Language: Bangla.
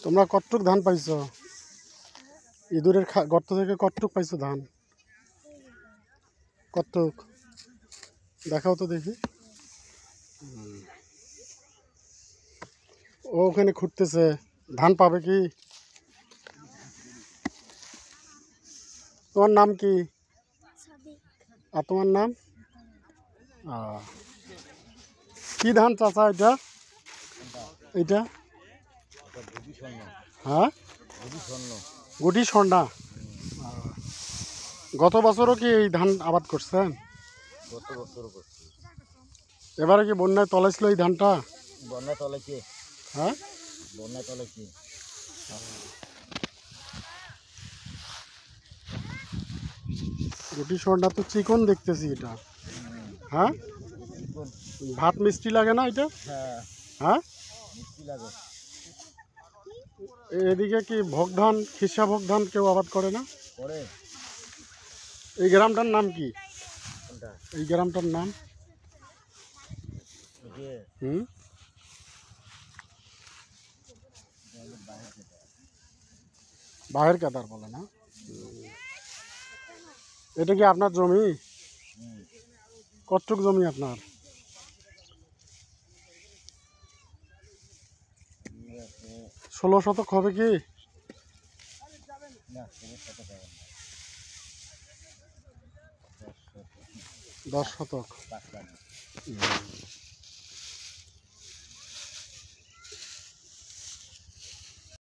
তোমরা কতটুক ধান পাইছো? ইঁদুরের গর্ত থেকে কতটুক পাইছো ধান? কতটুক দেখাও তো দেখি। ও ওখানে খুঁড়তেছে, ধান পাবে কি? তোমার নাম কি? আর তোমার নাম? কি ধান চাচা এটা? এইটা হ্যাঁ, গুটি স্বর্ণা। গত বছরও কি এই ধান আবাদ করছেন? গত বছরও করছি। এবারে কি বন্যায় তলাইছিল এই ধানটা? বন্যা তলাইছে। হ্যাঁ, বন্যা তলাইছে। গুটি স্বর্ণা তো চিকন দেখতেছি এটা। হ্যাঁ, ভাত মিষ্টি লাগে না এটা? হ্যাঁ, হ্যাঁ, মিষ্টি লাগে। এদিকে কি ভোগ ধান, খিসা ভোগ ধান কেউ আবাদ করে না? করে। এই গ্রামটার নাম কি? কোনটা? এই গ্রামটার নাম? হুম, বাহের কেদার বলে না? এটা কি আপনার জমি? কতটুক জমি আপনার? ষোলো শতক হবে কি? 10 শতক।